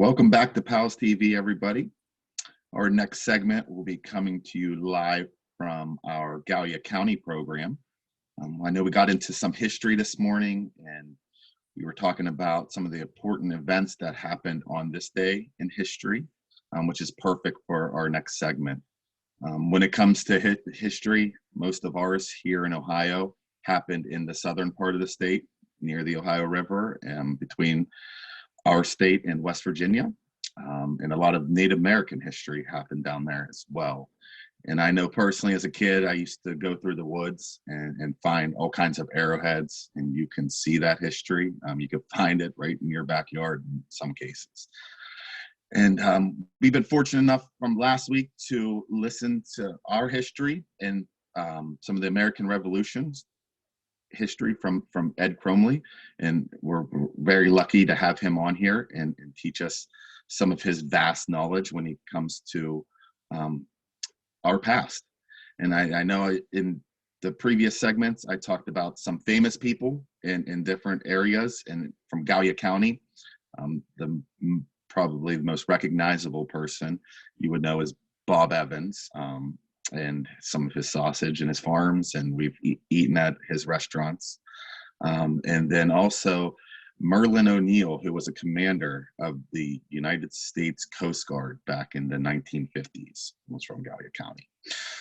Welcome back to PALS TV, everybody. Our next segment will be coming to you live from our Gallia County program. I know we got into some history this morning, and we were talking about some of the important events that happened on this day in history, which is perfect for our next segment. When it comes to history, most of ours here in Ohio happened in the southern part of the state, near the Ohio River, between our state and West Virginia. And a lot of Native American history happened down there as well. And I know personally as a kid, I used to go through the woods and find all kinds of arrowheads, and you can see that history. You can find it right in your backyard in some cases. And we've been fortunate enough from last week to listen to our history and some of the American Revolutions history from Ed Cromley, and we're very lucky to have him on here and teach us some of his vast knowledge when it comes to our past. And I know in the previous segments I talked about some famous people in different areas and from Gallia County. Probably the most recognizable person you would know is Bob Evans, and some of his sausage and his farms, and we've eaten at his restaurants. And then also Merlin O'Neill, who was a commander of the United States Coast Guard back in the 1950s, was from Gallia County.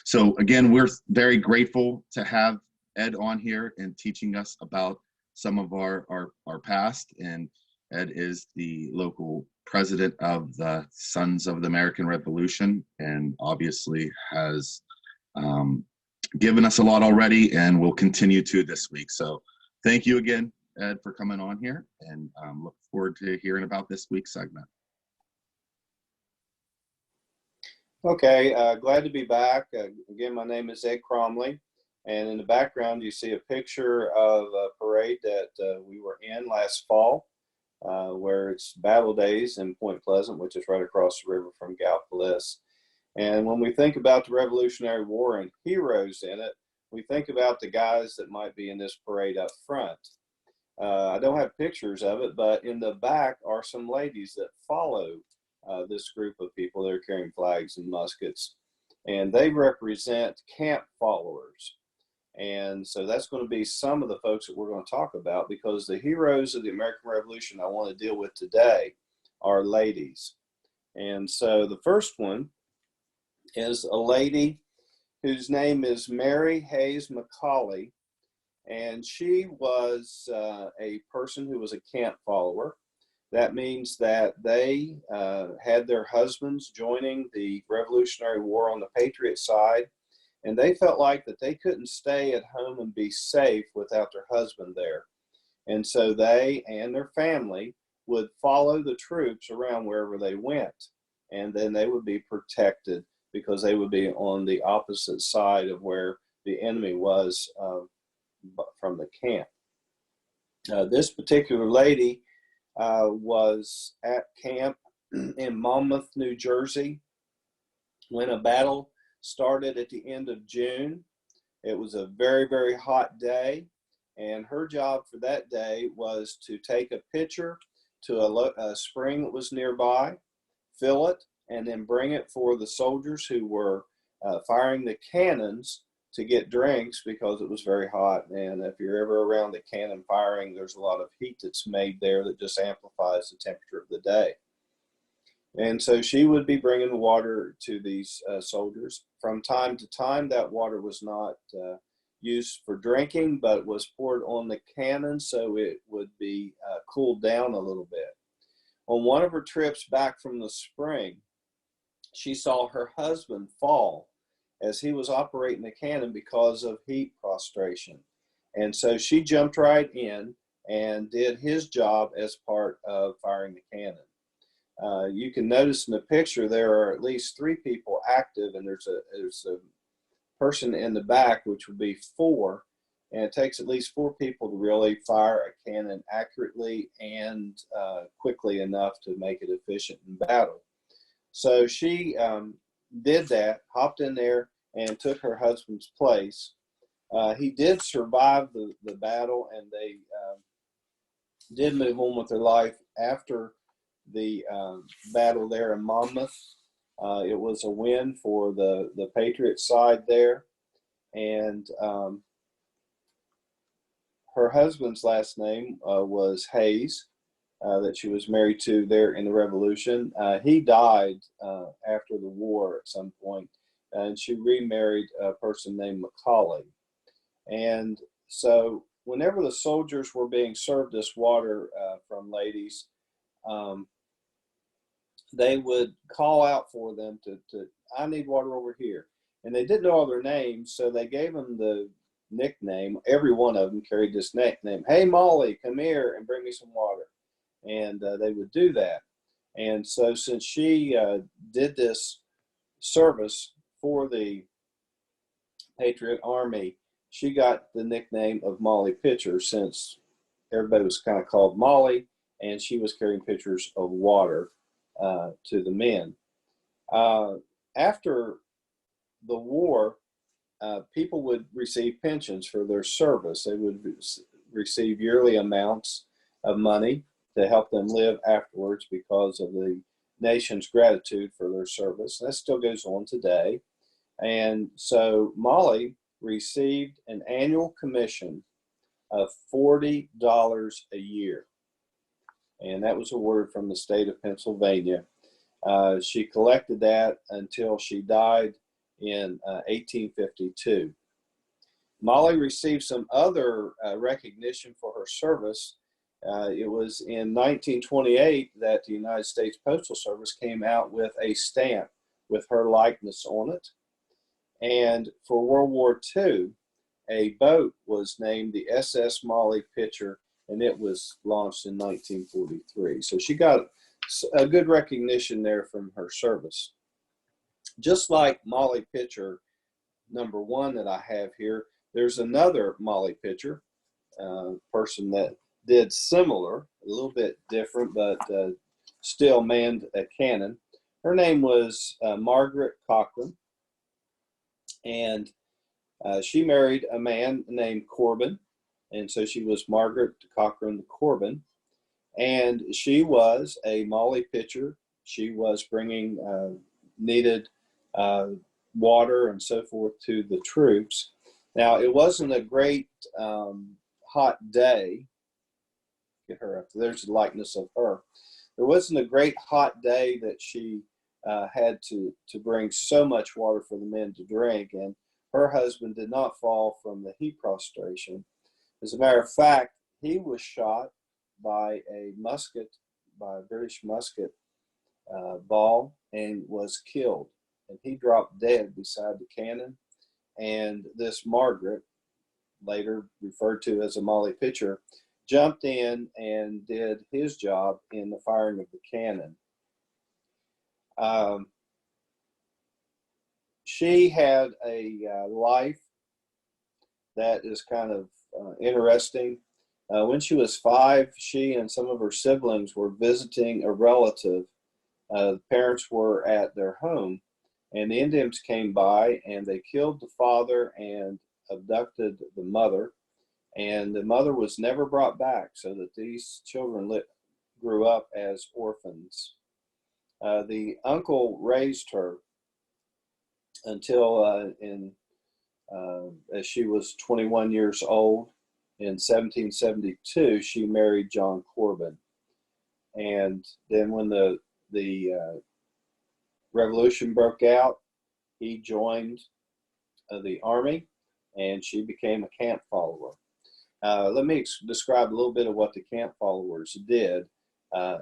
So again, we're very grateful to have Ed on here and teaching us about some of our past. And Ed is the local president of the Sons of the American Revolution, and obviously has given us a lot already and will continue to this week. So thank you again, Ed, for coming on here, and look forward to hearing about this week's segment. Okay, glad to be back. Again, my name is Ed Cromley, and in the background you see a picture of a parade that we were in last fall, where it's Battle Days in Point Pleasant, which is right across the river from Gallipolis. And when we think about the Revolutionary War and heroes in it, we think about the guys that might be in this parade up front. I don't have pictures of it, but in the back are some ladies that follow this group of people that are carrying flags and muskets, and they represent camp followers. And so that's going to be some of the folks that we're going to talk about, because the heroes of the American Revolution I want to deal with today are ladies. And so the first one is a lady whose name is Mary Hayes Macaulay, and she was a person who was a camp follower. That means that they had their husbands joining the Revolutionary War on the Patriot side, and they felt like that they couldn't stay at home and be safe without their husband there. And so they and their family would follow the troops around wherever they went, and then they would be protected because they would be on the opposite side of where the enemy was from the camp. This particular lady was at camp in Monmouth, New Jersey, when a battle started at the end of June. It was a very, very hot day, and her job for that day was to take a pitcher to a spring that was nearby, fill it, and then bring it for the soldiers who were firing the cannons to get drinks, because it was very hot. And if you're ever around the cannon firing, there's a lot of heat that's made there that just amplifies the temperature of the day. And so she would be bringing water to these soldiers. From time to time, that water was not used for drinking, but was poured on the cannon so it would be cooled down a little bit. On one of her trips back from the spring, she saw her husband fall as he was operating the cannon because of heat prostration. And so she jumped right in and did his job as part of firing the cannon. You can notice in the picture there are at least 3 people active, and there's a person in the back, which would be 4, and it takes at least 4 people to really fire a cannon accurately and quickly enough to make it efficient in battle. So she did that, hopped in there, and took her husband's place. He did survive the battle, and they did move on with their life after the battle there in Monmouth. It was a win for the Patriot side there. And her husband's last name was Hayes, that she was married to there in the Revolution. He died after the war at some point, and she remarried a person named Macaulay. And so whenever the soldiers were being served this water from ladies, they would call out for them to, I need water over here. And they didn't know all their names, so they gave them the nickname. Every one of them carried this nickname. Hey, Molly, come here and bring me some water. And they would do that. And so since she did this service for the Patriot Army, she got the nickname of Molly Pitcher, since everybody was kind of called Molly, and she was carrying pitchers of water to the men. After the war, people would receive pensions for their service. They would receive yearly amounts of money to help them live afterwards because of the nation's gratitude for their service. That still goes on today. And so Molly received an annual commission of $40 a year. And that was awarded from the state of Pennsylvania. She collected that until she died in 1852. Molly received some other recognition for her service. It was in 1928 that the United States Postal Service came out with a stamp with her likeness on it. And for World War II, a boat was named the SS Molly Pitcher, and it was launched in 1943. So she got a good recognition there from her service. Just like Molly Pitcher, number one that I have here, there's another Molly Pitcher, person that did similar, a little bit different, but still manned a cannon. Her name was Margaret Cochran, and she married a man named Corbin, and so she was Margaret Cochran Corbin, and she was a Molly Pitcher. She was bringing needed water and so forth to the troops. Now, it wasn't a great hot day. Get her up. There's the likeness of her. There wasn't a great hot day that she had to bring so much water for the men to drink, and her husband did not fall from the heat prostration. As a matter of fact, he was shot by a musket, by a British musket ball, and was killed. And he dropped dead beside the cannon. And this Margaret, later referred to as a Molly Pitcher, jumped in and did his job in the firing of the cannon. She had a life that is kind of interesting. When she was 5, she and some of her siblings were visiting a relative. The parents were at their home, and the Indians came by and they killed the father and abducted the mother. And the mother was never brought back, so that these children grew up as orphans. The uncle raised her until as she was 21 years old. In 1772, she married John Corbin. And then when the revolution broke out, he joined the army, and she became a camp follower. Let me describe a little bit of what the camp followers did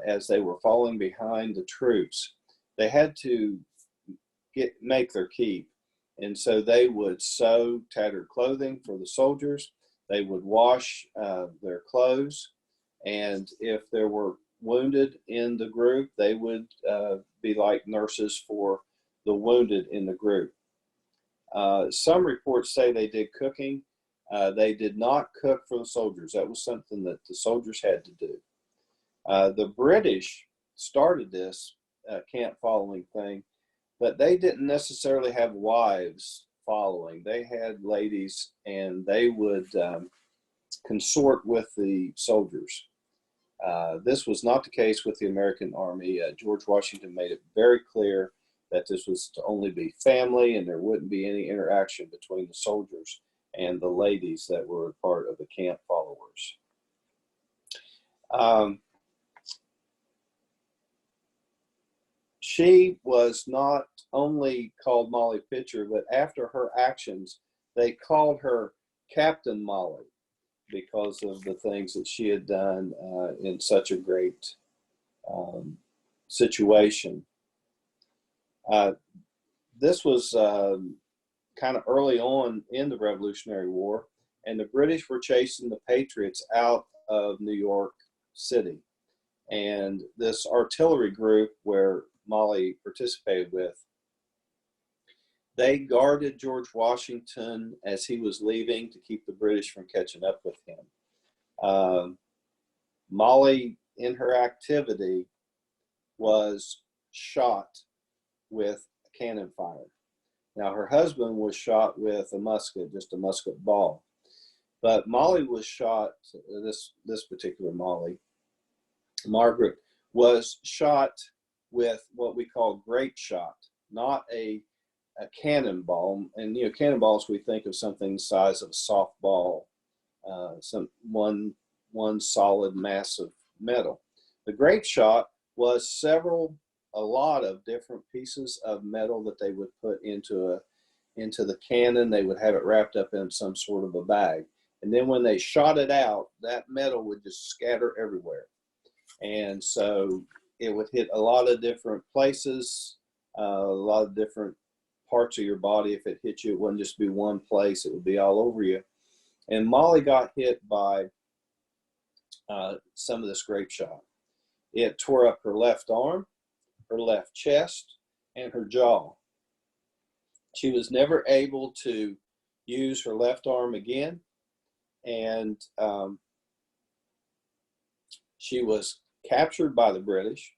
as they were following behind the troops. They had to make their keep, and so they would sew tattered clothing for the soldiers. They would wash their clothes, and if there were wounded in the group, they would be like nurses for the wounded in the group. Some reports say they did cooking. They did not cook for the soldiers. That was something that the soldiers had to do. The British started this camp following thing, but they didn't necessarily have wives following. They had ladies, and they would consort with the soldiers. This was not the case with the American Army. George Washington made it very clear that this was to only be family and there wouldn't be any interaction between the soldiers and the ladies that were part of the camp followers. She was not only called Molly Pitcher, but after her actions, they called her Captain Molly because of the things that she had done in such a great situation. This was kind of early on in the Revolutionary War, and the British were chasing the Patriots out of New York City. And this artillery group where Molly participated with, they guarded George Washington as he was leaving to keep the British from catching up with him. Molly, in her activity, was shot with a cannon fire. Now, her husband was shot with a musket, just a musket ball. But Molly was shot, this particular Molly, Margaret, was shot with what we call grape shot, not a cannonball. And, you know, cannonballs, we think of something the size of a softball, one solid mass of metal. The grape shot was a lot of different pieces of metal that they would put into the cannon. They would have it wrapped up in some sort of a bag. And then when they shot it out, that metal would just scatter everywhere. And so it would hit a lot of different places, a lot of different parts of your body. If it hit you, it wouldn't just be one place, it would be all over you. And Molly got hit by some of this grape shot. It tore up her left arm, her left chest, and her jaw. She was never able to use her left arm again, and she was captured by the British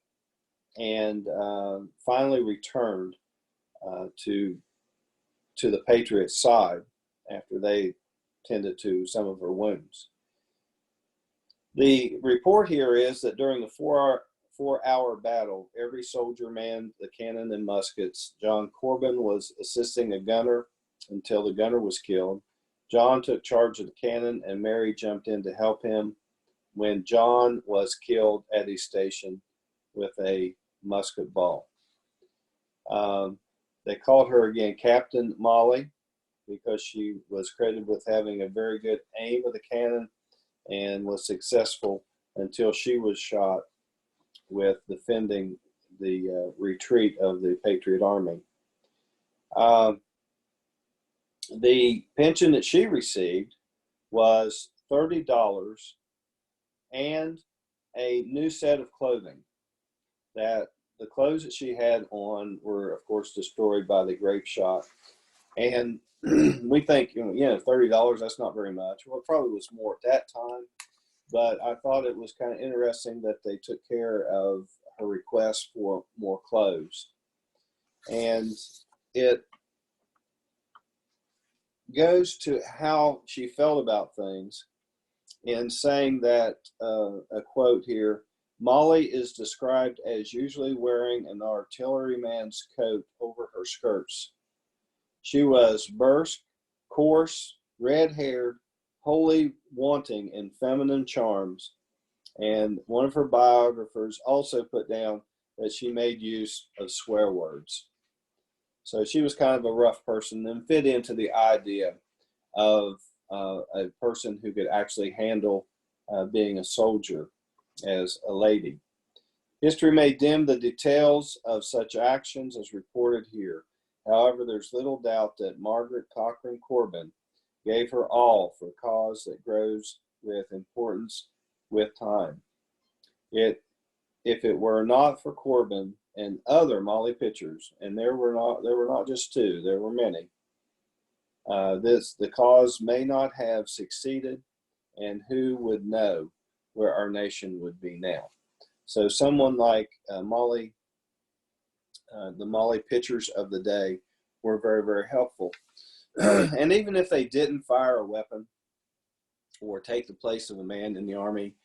and finally returned to the Patriots' side after they tended to some of her wounds. The report here is that during the four-hour battle, every soldier manned the cannon and muskets. John Corbin was assisting a gunner until the gunner was killed. John took charge of the cannon, and Mary jumped in to help him when John was killed at his station with a musket ball. They called her again Captain Molly because she was credited with having a very good aim of the cannon and was successful until she was shot with defending the retreat of the Patriot Army. The pension that she received was $30 and a new set of clothing. That the clothes that she had on were, of course, destroyed by the grape shot. And we think, $30, that's not very much. Well, it probably was more at that time, but I thought it was kind of interesting that they took care of her request for more clothes. And it goes to how she felt about things in saying that, a quote here, Molly is described as usually wearing an artilleryman's coat over her skirts. She was brusque, coarse, red-haired, wholly wanting in feminine charms, and one of her biographers also put down that she made use of swear words. So she was kind of a rough person and fit into the idea of a person who could actually handle being a soldier as a lady. History may dim the details of such actions as reported here. However, there's little doubt that Margaret Cochran Corbin gave her all for a cause that grows with importance with time. If it were not for Corbin and other Molly Pitchers, and there were not just two, there were many, the cause may not have succeeded, and who would know where our nation would be now. So someone like Molly, the Molly Pitchers of the day were very, very helpful. And even if they didn't fire a weapon or take the place of a man in the Army,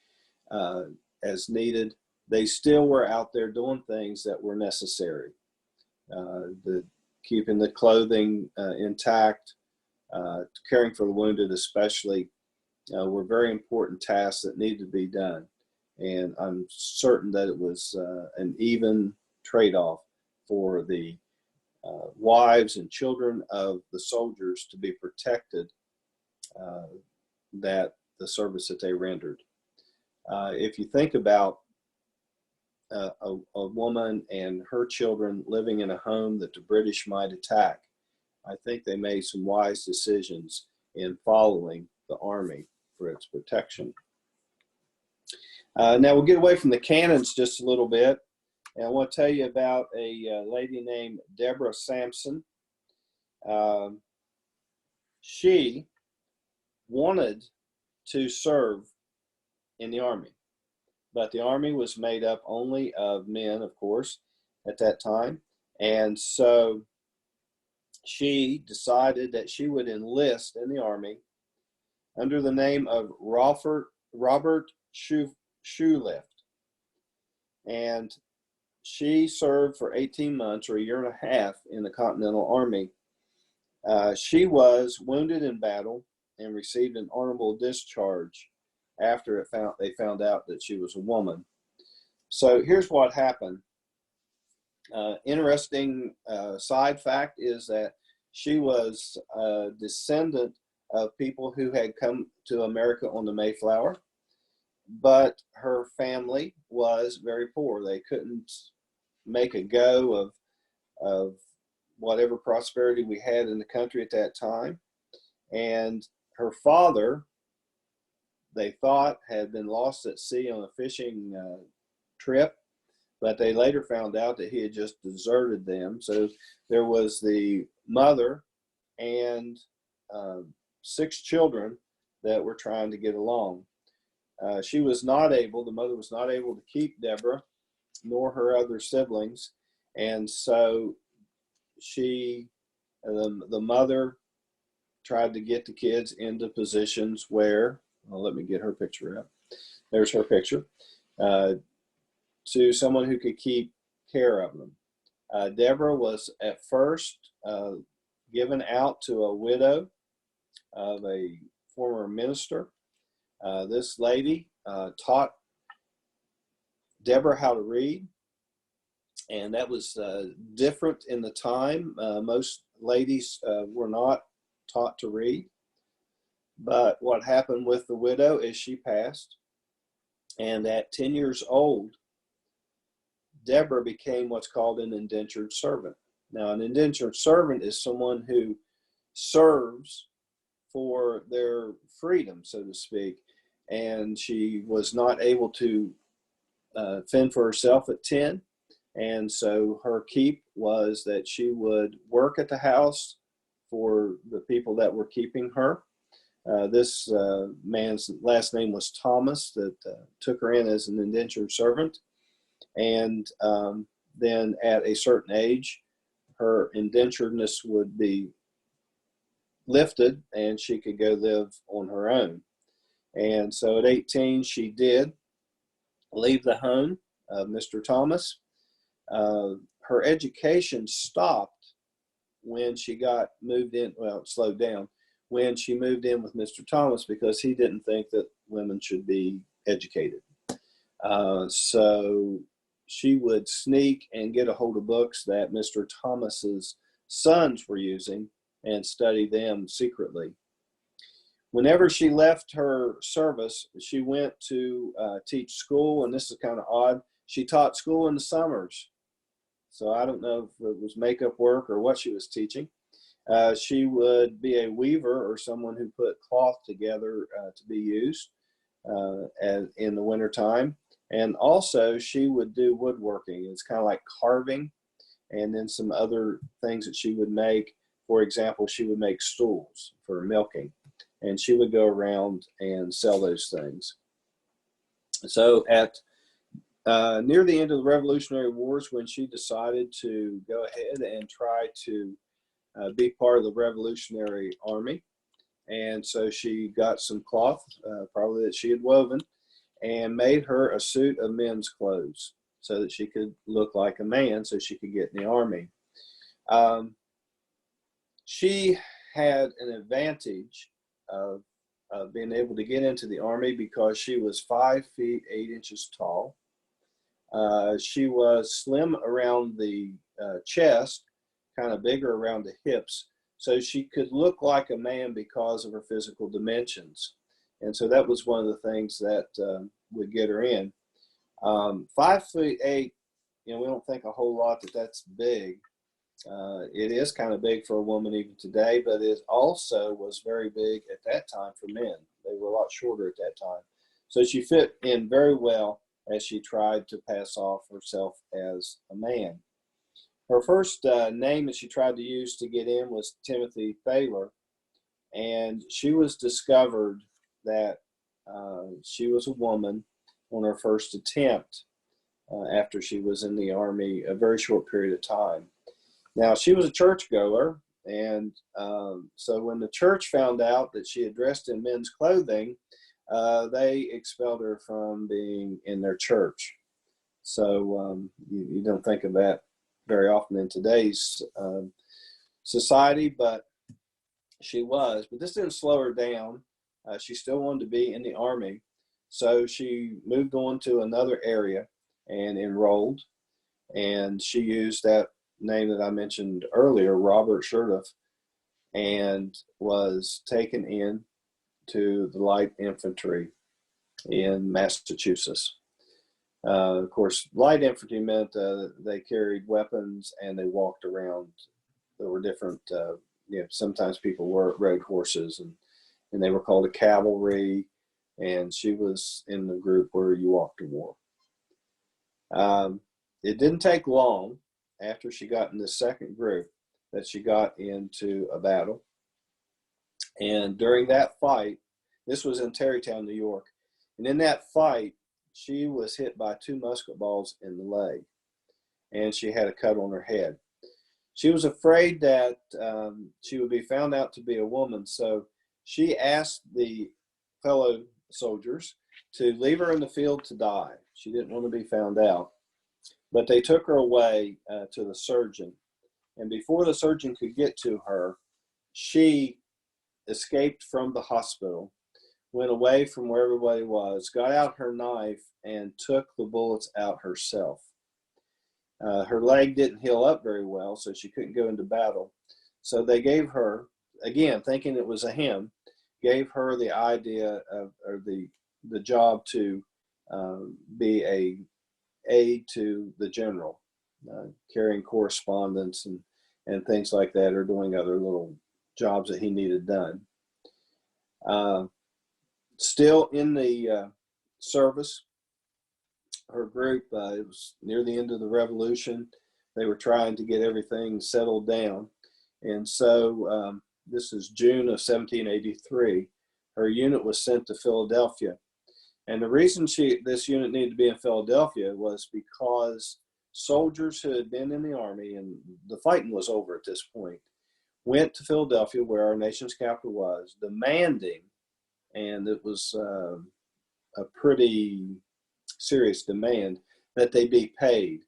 as needed, they still were out there doing things that were necessary. Keeping the clothing intact, caring for the wounded especially, were very important tasks that needed to be done. And I'm certain that it was an even trade-off for the wives and children of the soldiers to be protected, that the service that they rendered. If you think about a woman and her children living in a home that the British might attack, I think they made some wise decisions in following the Army for its protection. Now we'll get away from the cannons just a little bit, and I want to tell you about a lady named Deborah Sampson. She wanted to serve in the Army, but the Army was made up only of men, of course, at that time. And so she decided that she would enlist in the Army under the name of Robert Shoelift. And she served for 18 months or a year and a half in the Continental Army. She was wounded in battle and received an honorable discharge after they found out that she was a woman. So here's what happened. Interesting side fact is that she was a descendant of people who had come to America on the Mayflower, but her family was very poor. They couldn't make a go of whatever prosperity we had in the country at that time. And her father, they thought, had been lost at sea on a fishing trip, but they later found out that he had just deserted them. So there was the mother and 6 children that were trying to get along. The mother was not able to keep Deborah nor her other siblings, and so the mother tried to get the kids into positions where, well, let me get her picture up. There's her picture. To someone who could keep care of them. Deborah was at first given out to a widow of a former minister. This lady taught Deborah how to read, and that was different in the time. Most ladies were not taught to read. But what happened with the widow is she passed, and at 10 years old, Deborah became what's called an indentured servant. Now, an indentured servant is someone who serves for their freedom, so to speak, and she was not able to fend for herself at 10, and so her keep was that she would work at the house for the people that were keeping her. This man's last name was Thomas, that took her in as an indentured servant. And then at a certain age, her indenturedness would be lifted and she could go live on her own. And so at 18, she did leave the home of Mr. Thomas. Her education stopped when she got moved in, well, it slowed down, when she moved in with Mr. Thomas, because he didn't think that women should be educated. So she would sneak and get a hold of books that Mr. Thomas's sons were using and study them secretly. Whenever she left her service, she went to teach school, and this is kind of odd. She taught school in the summers. So I don't know if it was makeup work or what she was teaching. She would be a weaver or someone who put cloth together to be used in the wintertime. And also she would do woodworking. It's kind of like carving, and then some other things that she would make. For example, she would make stools for milking, and she would go around and sell those things. So at near the end of the Revolutionary Wars, when she decided to go ahead and try to be part of the Revolutionary Army, and so she got some cloth, probably that she had woven, and made her a suit of men's clothes so that she could look like a man so she could get in the Army. She had an advantage of being able to get into the Army because she was 5 feet 8 inches tall. She was slim around the chest, kind of bigger around the hips, so she could look like a man because of her physical dimensions. And so that was one of the things that would get her in. 5 feet 8, we don't think a whole lot that that's big. It is kind of big for a woman even today, but it also was very big at that time for men. They were a lot shorter at that time. So she fit in very well as she tried to pass off herself as a man. Her first name that she tried to use to get in was Timothy Thaler, and she was discovered that she was a woman on her first attempt after she was in the Army a very short period of time. Now, she was a churchgoer, and so when the church found out that she had dressed in men's clothing, they expelled her from being in their church. So you don't think of that very often in today's society, but she was. But this didn't slow her down. She still wanted to be in the Army, so she moved on to another area and enrolled, and she used that name that I mentioned earlier, Robert Shurtleff, and was taken in to the light infantry in Massachusetts. Of course, light infantry meant they carried weapons and they walked around. There were different, sometimes people rode horses, and they were called a cavalry, and she was in the group where you walked to war. It didn't take long after she got in the second group that she got into a battle. And during that fight, this was in Tarrytown, New York, and in that fight, she was hit by 2 musket balls in the leg, and she had a cut on her head. She was afraid that she would be found out to be a woman, so she asked the fellow soldiers to leave her in the field to die. She didn't want to be found out. But they took her away to the surgeon. And before the surgeon could get to her, she escaped from the hospital, went away from where everybody was, got out her knife, and took the bullets out herself. Her leg didn't heal up very well, so she couldn't go into battle. So they gave her, again, thinking it was a him, gave her the idea of, or the job to be a aide to the general, carrying correspondence and things like that, or doing other little jobs that he needed done. Still in the service, her group, it was near the end of the revolution. They were trying to get everything settled down. And so this is June of 1783. Her unit was sent to Philadelphia. And the reason this unit needed to be in Philadelphia was because soldiers who had been in the Army, and the fighting was over at this point, went to Philadelphia, where our nation's capital was, demanding, and it was a pretty serious demand, that they be paid.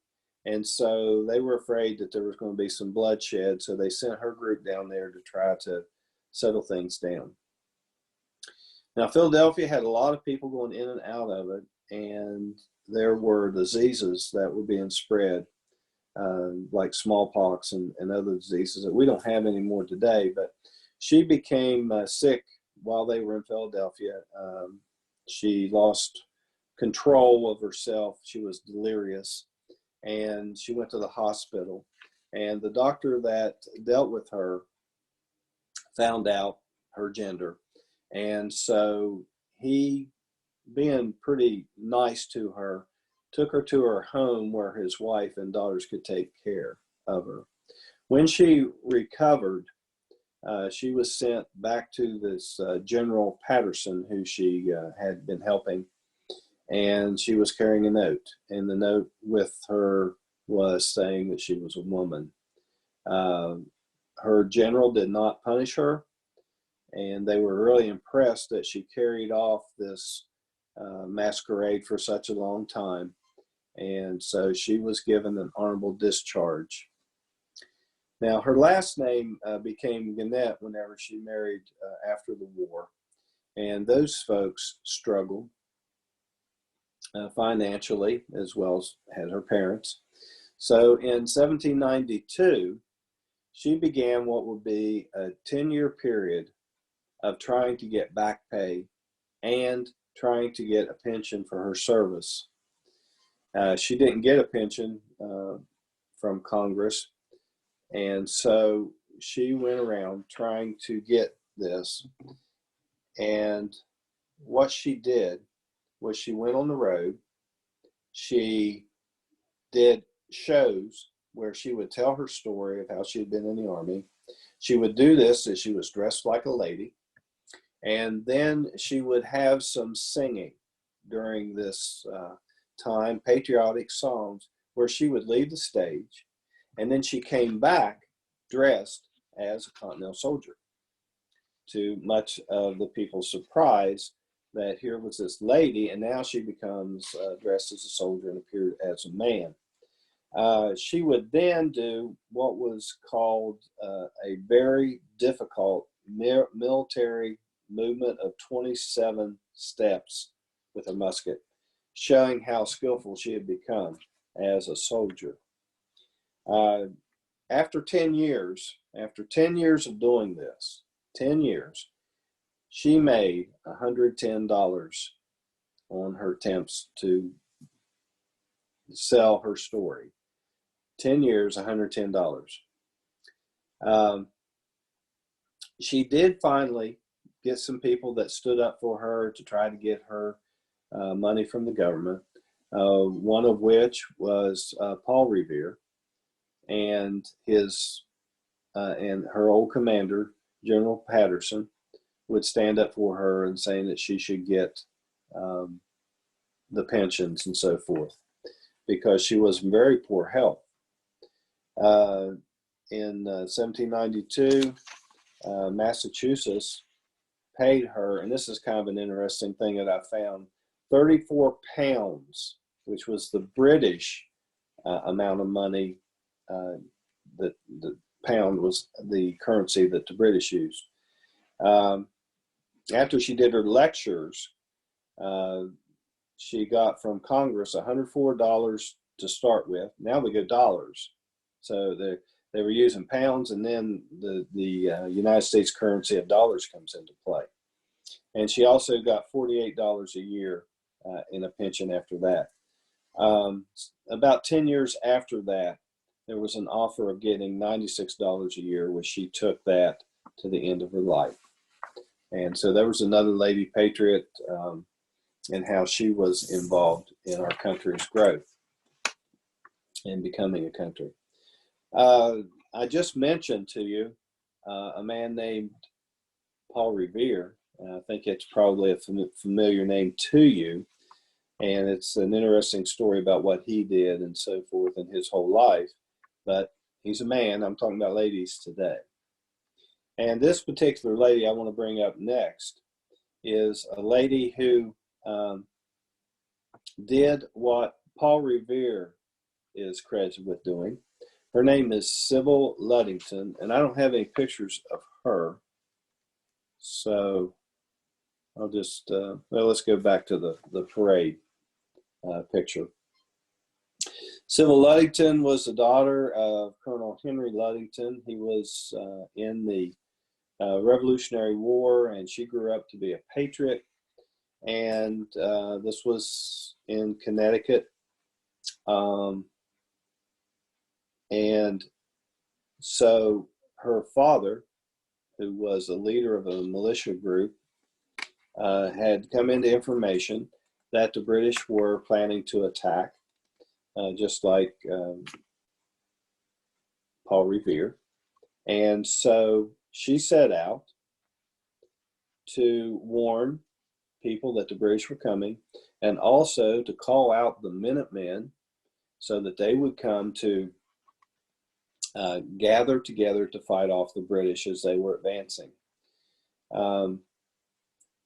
And so they were afraid that there was going to be some bloodshed, so they sent her group down there to try to settle things down. Now, Philadelphia had a lot of people going in and out of it, and there were diseases that were being spread, like smallpox and other diseases that we don't have anymore today. But she became sick while they were in Philadelphia. She lost control of herself. She was delirious, and she went to the hospital. And the doctor that dealt with her found out her gender. And so he, being pretty nice to her, took her to her home where his wife and daughters could take care of her. When she recovered, she was sent back to this General Patterson, who she had been helping, and she was carrying a note. And the note with her was saying that she was a woman. Her general did not punish her, and they were really impressed that she carried off this masquerade for such a long time. And so she was given an honorable discharge. Now, her last name became Gannett whenever she married after the war. And those folks struggled financially, as well as had her parents. So in 1792, she began what would be a 10-year period of trying to get back pay and trying to get a pension for her service. She didn't get a pension from Congress, and so she went around trying to get this. And what she did was she went on the road. She did shows where she would tell her story of how she had been in the Army. She would do this as she was dressed like a lady. And then she would have some singing during this time, patriotic songs, where she would leave the stage. And then she came back dressed as a Continental soldier, to much of the people's surprise that here was this lady, and now she becomes dressed as a soldier and appeared as a man. She would then do what was called a very difficult military movement of 27 steps with a musket, showing how skillful she had become as a soldier. After 10 years of doing this, 10 years, she made $110 on her attempts to sell her story. 10 years, $110. She did finally get some people that stood up for her to try to get her money from the government, one of which was Paul Revere, and her old commander, General Patterson, would stand up for her and saying that she should get the pensions and so forth, because she was in very poor health. In 1792, Massachusetts paid her, and this is kind of an interesting thing that I found, 34 pounds, which was the British amount of money. That the pound was the currency that the British used. After she did her lectures, she got from Congress $104 to start with. Now we go dollars. So they were using pounds, and then the United States currency of dollars comes into play. And she also got $48 a year in a pension after that. About 10 years after that, there was an offer of getting $96 a year, which she took that to the end of her life. And so there was another lady patriot and how she was involved in our country's growth and becoming a country. I just mentioned to you a man named Paul Revere. I think it's probably a familiar name to you. And it's an interesting story about what he did and so forth in his whole life. But he's a man. I'm talking about ladies today. And this particular lady I want to bring up next is a lady who did what Paul Revere is credited with doing. Her name is Sybil Ludington, and I don't have any pictures of her. So I'll just, let's go back to the parade picture. Sybil Ludington was the daughter of Colonel Henry Ludington. He was in the Revolutionary War, and she grew up to be a patriot. And this was in Connecticut. And so her father, who was a leader of a militia group, had come into information that the British were planning to attack, just like Paul Revere. And so she set out to warn people that the British were coming, and also to call out the Minutemen so that they would come to gather together to fight off the British as they were advancing.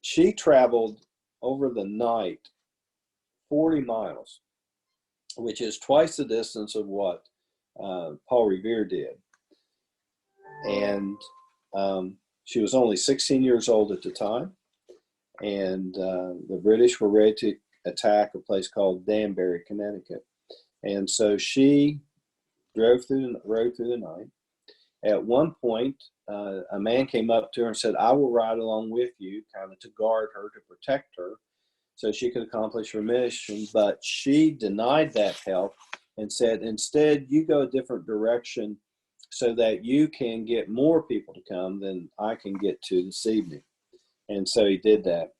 She traveled over the night 40 miles, which is twice the distance of what Paul Revere did. And she was only 16 years old at the time. And the British were ready to attack a place called Danbury, Connecticut. And so she rode through the night. At one point, a man came up to her and said, "I will ride along with you," kind of to guard her, to protect her, so she could accomplish her mission. But she denied that help and said, "Instead, you go a different direction so that you can get more people to come than I can get to this evening." And so he did that.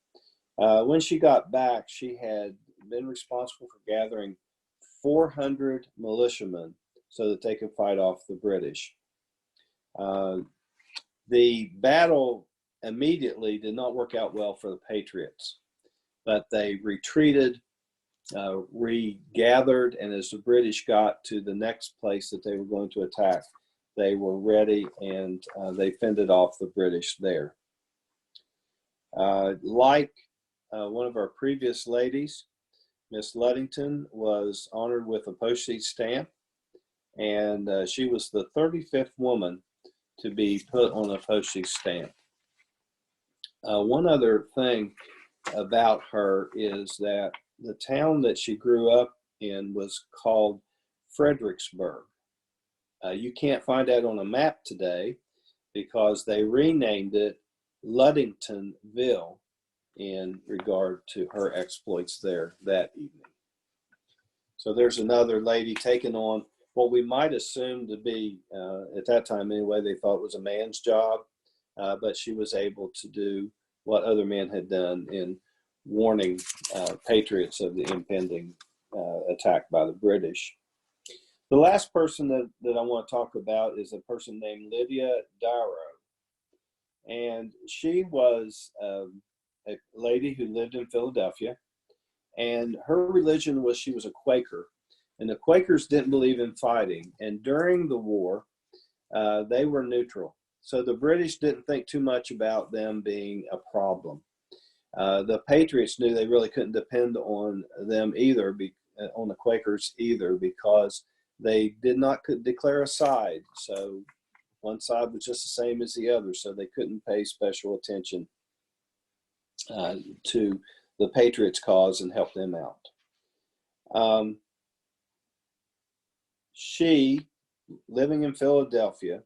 When she got back, she had been responsible for gathering 400 militiamen so that they could fight off the British. The battle immediately did not work out well for the Patriots, but they retreated, regathered, and as the British got to the next place that they were going to attack, they were ready, and they fended off the British there. Like one of our previous ladies, Miss Ludington was honored with a postage stamp, and she was the 35th woman to be put on a postage stamp. One other thing about her is that the town that she grew up in was called Fredericksburg. You can't find that on a map today because they renamed it Ludingtonville in regard to her exploits there that evening. So there's another lady taking on what we might assume to be, at that time anyway, they thought was a man's job, but she was able to do what other men had done in warning patriots of the impending attack by the British. The last person that I want to talk about is a person named Lydia Darrow. And she was a lady who lived in Philadelphia, and her religion was she was a Quaker. And the Quakers didn't believe in fighting. And during the war, they were neutral. So the British didn't think too much about them being a problem. The Patriots knew they really couldn't depend on them either, on the Quakers either, because they did not declare a side. So one side was just the same as the other. So they couldn't pay special attention to the Patriots' cause and help them out. She, living in Philadelphia,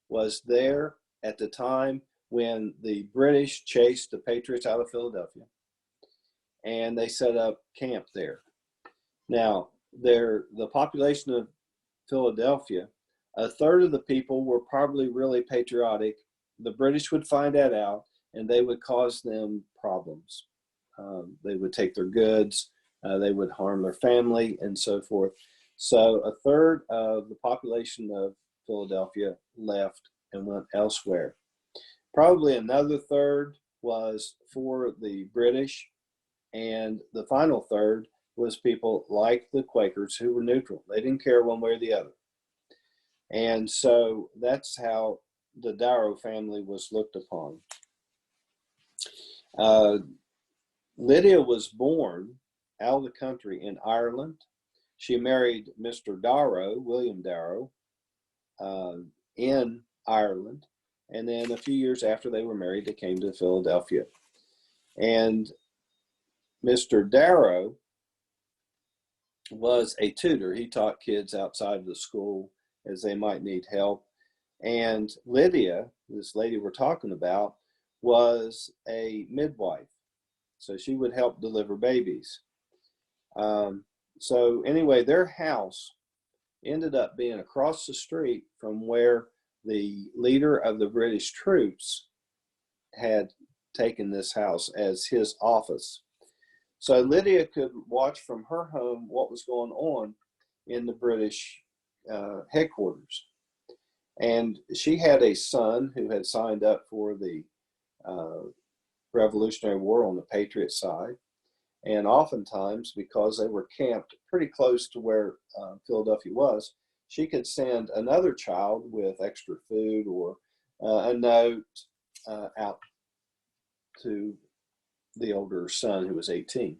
was there at the time when the British chased the Patriots out of Philadelphia, and they set up camp there. Now, the population of Philadelphia, a third of the people were probably really patriotic. The British would find that out, and they would cause them problems. They would take their goods, they would harm their family, and so forth. So a third of the population of Philadelphia left and went elsewhere. Probably another third was for the British, and the final third was people like the Quakers who were neutral. They didn't care one way or the other. And so that's how the Darrow family was looked upon. Lydia was born out of the country in Ireland. She married Mr. Darrow, William Darrow, in Ireland. And then a few years after they were married, they came to Philadelphia. And Mr. Darrow was a tutor. He taught kids outside of the school as they might need help. And Lydia, this lady we're talking about, was a midwife. So she would help deliver babies. So anyway, their house ended up being across the street from where the leader of the British troops had taken this house as his office. So Lydia could watch from her home what was going on in the British headquarters. And she had a son who had signed up for the Revolutionary War on the Patriot side. And oftentimes, because they were camped pretty close to where Philadelphia was, she could send another child with extra food or a note out to the older son, who was 18.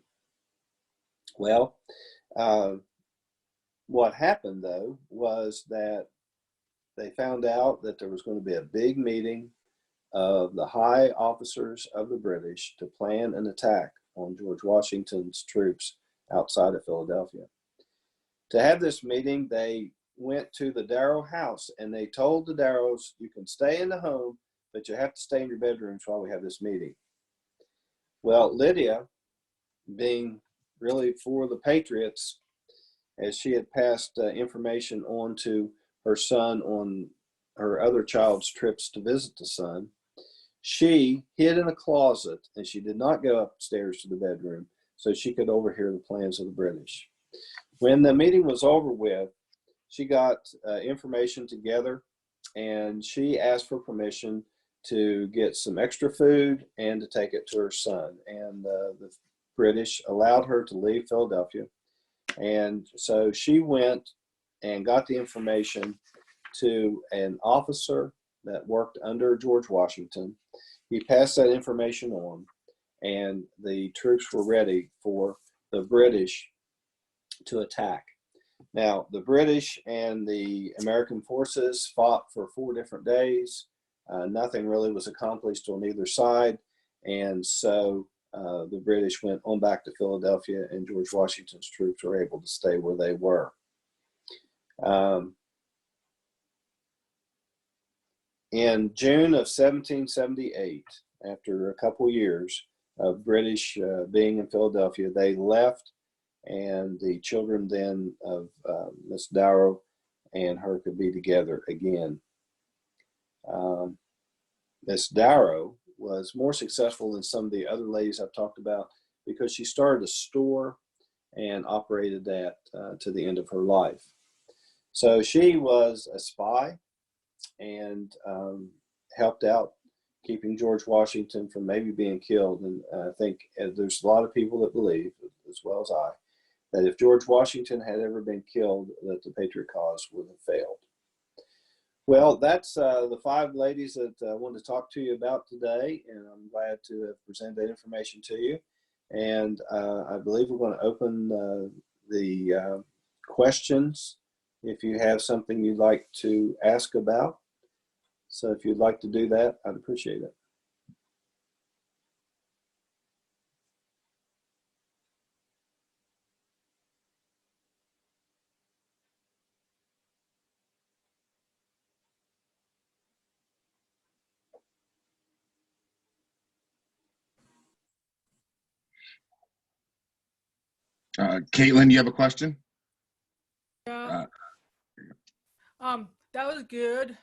Well, uh, what happened though was that they found out that there was going to be a big meeting of the high officers of the British to plan an attack on George Washington's troops outside of Philadelphia. To have this meeting, they went to the Darrow house and they told the Darrows, you can stay in the home, but you have to stay in your bedrooms while we have this meeting. Well, Lydia, being really for the Patriots, as she had passed information on to her son on her other child's trips to visit the son, she hid in a closet and she did not go upstairs to the bedroom so she could overhear the plans of the British. When the meeting was over with, she got information together and she asked for permission to get some extra food and to take it to her son. And the British allowed her to leave Philadelphia. And so she went and got the information to an officer that worked under George Washington. He passed that information on, and the troops were ready for the British to attack. Now, the British and the American forces fought for 4 different days. Nothing really was accomplished on either side. And so the British went on back to Philadelphia, and George Washington's troops were able to stay where they were. In June of 1778, after a couple years of British being in Philadelphia, they left, and the children then of Miss Darrow and her could be together again. Miss Darrow was more successful than some of the other ladies I've talked about because she started a store and operated that to the end of her life. So she was a spy and helped out keeping George Washington from maybe being killed. And I think there's a lot of people that believe, as well as I, that if George Washington had ever been killed, that the Patriot cause would have failed. Well, that's the 5 ladies that I wanted to talk to you about today, and I'm glad to have presented that information to you. And I believe we're going to open the questions if you have something you'd like to ask about. So if you'd like to do that, I'd appreciate it. Caitlin, you have a question? Yeah. That was good.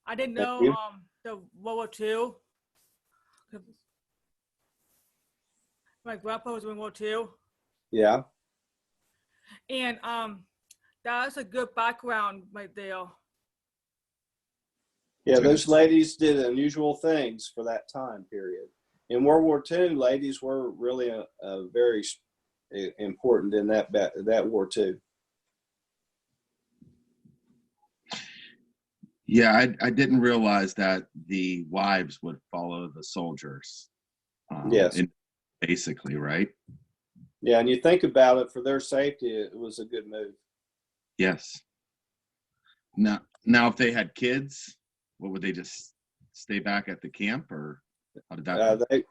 I didn't Thank know you. the World War II. My grandpa was in World War II. Yeah. And that's a good background right there. Yeah, those ladies did unusual things for that time period. In World War II, ladies were really very important in that war too. Yeah, I didn't realize that the wives would follow the soldiers. Yes. Basically, right? Yeah, and you think about it, for their safety, it was a good move. Yes. Now, if they had kids, what would they just stay back at the camp, or how did that?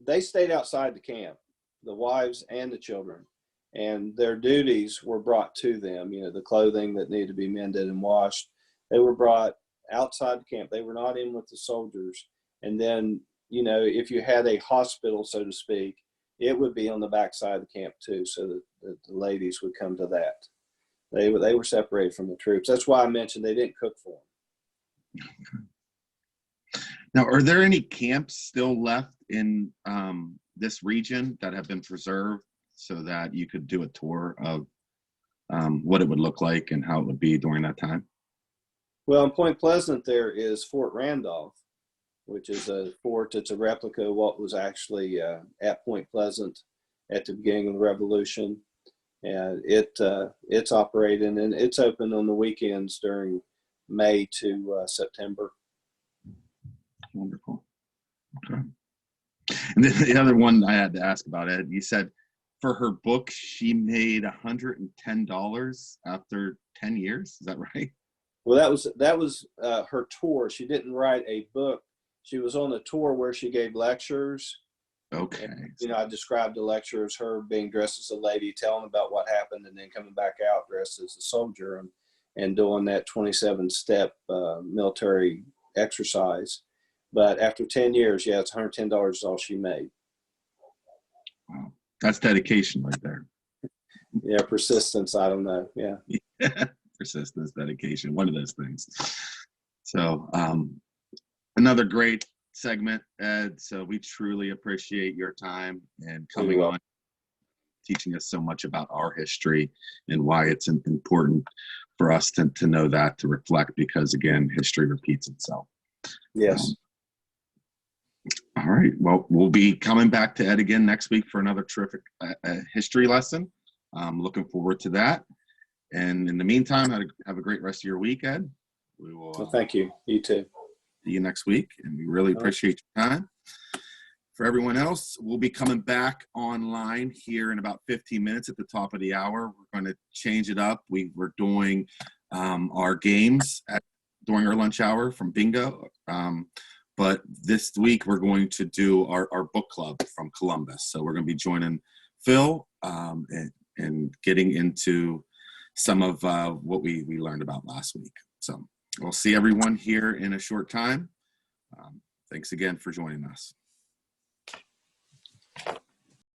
They stayed outside the camp, the wives and the children, and their duties were brought to them. You know, the clothing that needed to be mended and washed, they were brought outside the camp. They were not in with the soldiers. And then, you know, if you had a hospital, so to speak, it would be on the backside of the camp too, so that the ladies would come to that. They were separated from the troops. That's why I mentioned they didn't cook for them. Now, are there any camps still left in this region that have been preserved so that you could do a tour of what it would look like and how it would be during that time? Well, in Point Pleasant, there is Fort Randolph, which is a fort. It's a replica of what was actually at Point Pleasant at the beginning of the Revolution. And it's operating, and it's open on the weekends during May to September. Wonderful. Okay. And then the other one I had to ask about, Ed, you said for her book, she made $110 after 10 years. Is that right? Well, that was her tour. She didn't write a book. She was on a tour where she gave lectures. Okay. And, you know, I described the lecture as her being dressed as a lady, telling about what happened, and then coming back out dressed as a soldier and doing that 27-step military exercise. But after 10 years, yeah, it's $110 is all she made. Wow. That's dedication right there. Yeah, persistence, I don't know. Yeah. Persistence, dedication, one of those things. So another great segment, Ed. So we truly appreciate your time and coming on, teaching us so much about our history and why it's important for us to know that, to reflect, because again, history repeats itself. Yes. All right. Well, we'll be coming back to Ed again next week for another terrific history lesson. I'm looking forward to that. And in the meantime, have a great rest of your week, Ed. We will. Well, thank you. You too. See you next week, and we really appreciate your time. For everyone else, we'll be coming back online here in about 15 minutes at the top of the hour. We're going to change it up. We're doing our games during our lunch hour from bingo. But this week, we're going to do our book club from Columbus. So we're going to be joining Phil and getting into some of what we learned about last week. So we'll see everyone here in a short time. Thanks again for joining us.